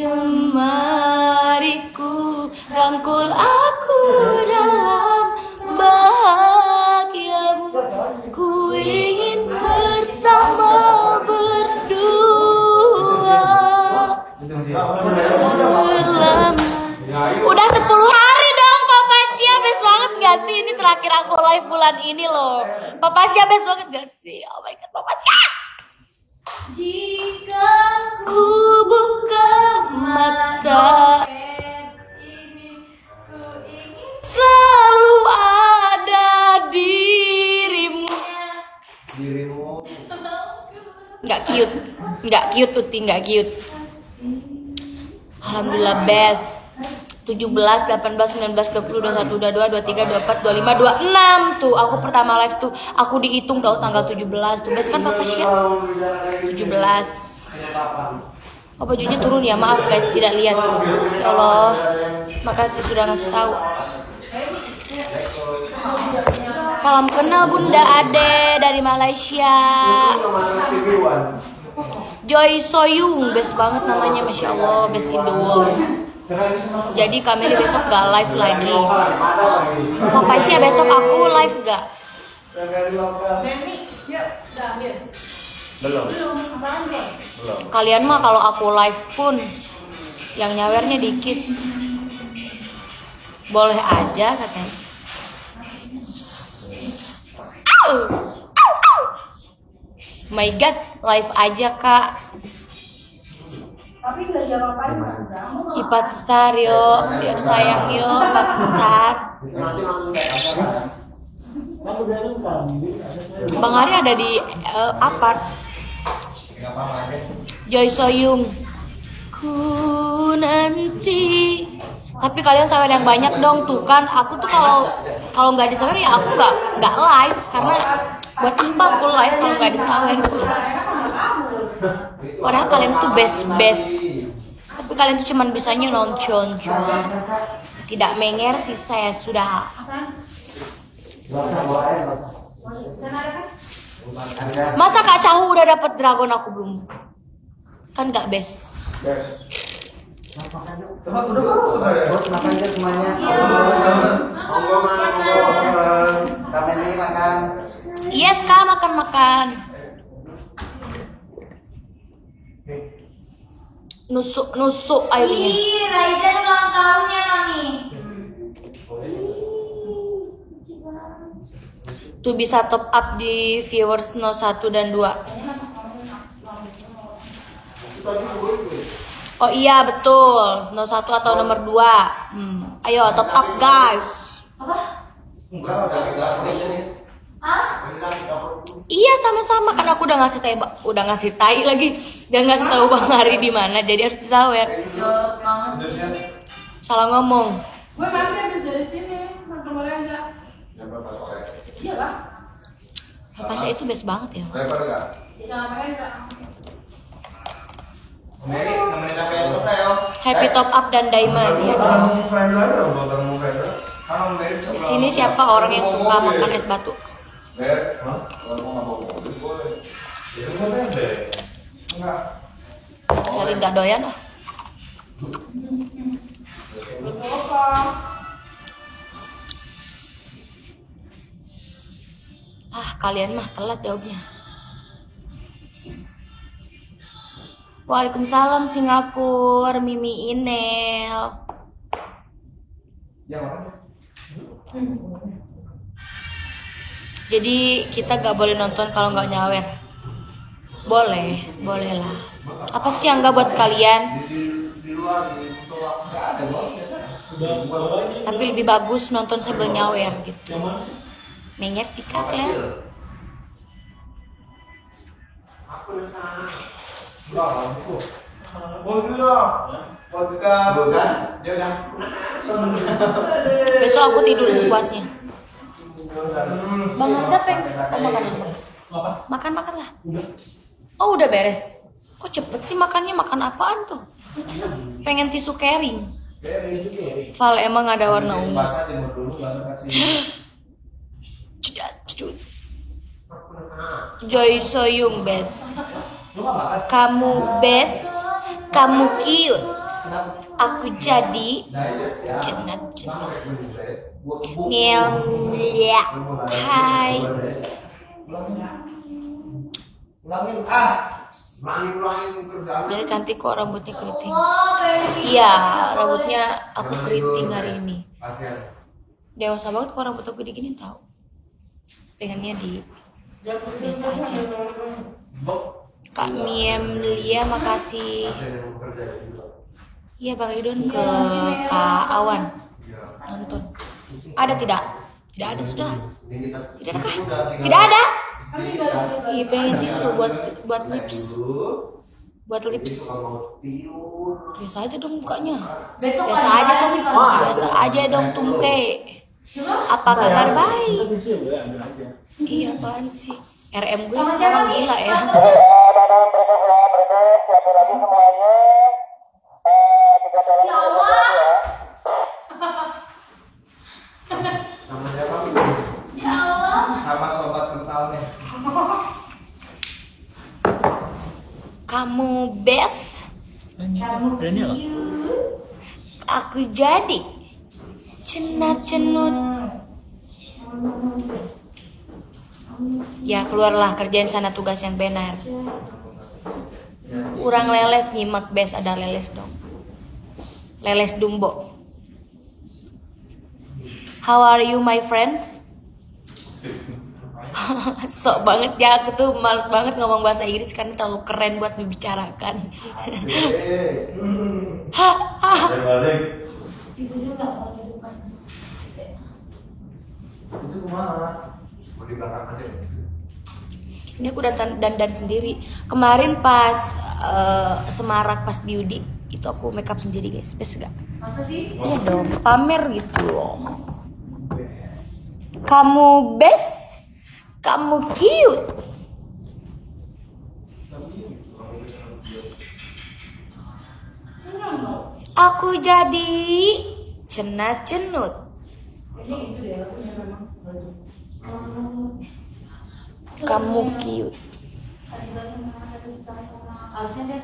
jemariku, rangkul aku dalam bahagiamu. Ku ingin bersama berdua selama. Udah 10 hari dong Papa Sya, best banget gak sih? Ini terakhir aku live bulan ini loh. Papa Sya best banget gak sih? Oh my god Papa Sya. Jika ku buka mata selalu ada dirimu. Nggak cute Uti, nggak cute. Alhamdulillah best. 17, 18, 19, 20, 21, 22, 23, 24, 25, 26 tuh aku pertama live tuh aku dihitung tahu tanggal 17 tuh. Best kan Papa Sya? 17. Oh bajunya turun ya, maaf guys tidak lihat. Ya Allah, makasih sudah ngasih tahu. Salam kenal Bunda Ade dari Malaysia. Joy Soyung, best banget namanya, masya Allah, best in the world. Jadi Kameli besok gak live lagi. Papa Sya besok aku live gak? Belum. Kalian mah kalau aku live pun yang nyawernya dikit. Boleh aja katanya. My god, live aja kak. Tapi nggak jawab apa Ipat Star yo, biar sayang yo, Ipat Star. Bang Ari ada di apart. Joy Soyung. Ku nanti. Tapi kalian sawer yang banyak dong tuh kan. Aku tuh kalau nggak disawer ya aku nggak live karena buat apa aku live kalau nggak disawer. Padahal kalian tuh best, tapi kalian tuh cuman bisanya nonton, tidak mengerti saya sudah. Masa Kak Cahu udah dapet dragon aku belum? Kan nggak best. Makan ke semuanya. Kameli makan. Yes Kak, makan. Nusuk airnya. Ih, Raiden ulang tahunnya Mami. Tuh bisa top up di viewers 01 dan 2. Oh iya betul, 01 atau nomor 2. Ayo top up guys. Apa? Iya sama-sama kan aku udah ngasih tahu lagi, udah ngasih tahu Bang Hari di mana, jadi harus disawer. Salah ngomong. Gue nanti habis dari sini, nonton aja. Iya lah. Papa saya itu best banget ya. Bisa ngapain enggak? Happy top up dan diamond ya. Di sini siapa orang yang suka makan es batu? Jadi nggak doyan lah. Kalian mah telat jawabnya. Waalaikumsalam Singapura, Mimi Inel. Jadi kita gak boleh nonton kalau nggak nyawer. Boleh lah. Apa sih yang nggak buat kalian? Tapi lebih bagus nonton sambil nyawer gitu. Mengerti kan kalian? Besok aku tidur sepuasnya. Bang Hamzah makan lah. Oh udah beres. Kok cepet sih makannya? Makan apaan tuh? Pengen tisu kering. Val emang ada warna ungu. Joy Soyung best. Kamu best, kamu cute. Aku jadi cenat cenut. Ngel ya. Hai. Ulangin kerjaan. Jadi cantik kok rambutnya keriting. Iya, rambutnya aku keriting hari ini. Dewasa banget kok rambut aku diginin tahu. Pengennya di biasa aja. Kak Miem Lia makasih. Iya Bang Ridon ke Kak Awan nonton. Ada tidak? Tidak ada sudah. Tidak ada kah? Tidak ada. Iya pengen tisu buat lips. Buat lips. Biasa aja dong mukanya. Biasa aja dong. Biasa aja dong Tungke. Apa kabar baik? Iya apaan sih? RM gue sekarang gila ya. Ya Allah. Sama siapa? Ya Allah. Sama sobat kentalnya. Kamu best. Kamu Aku jadi cenat cenut. Ya keluarlah kerjain sana tugas yang benar. Kurang leles nyimak best ada leles dong. Leles Dumbo. How are you my friends? Sok banget ya aku tuh males banget ngomong bahasa Inggris karena terlalu keren buat dibicarakan. Ibu juga mau di depan. Itu kemana? Mau di belakang aja. Ini aku dandan sendiri. Kemarin pas Semarak pas Beauty itu aku makeup sendiri guys. Best gak? Masa sih? Iya dong, pamer gitu loh. Kamu best, kamu cute. Aku jadi cenat cenut. Kayaknya itu deh lagunya memang. Kamu cute. Harusnya deh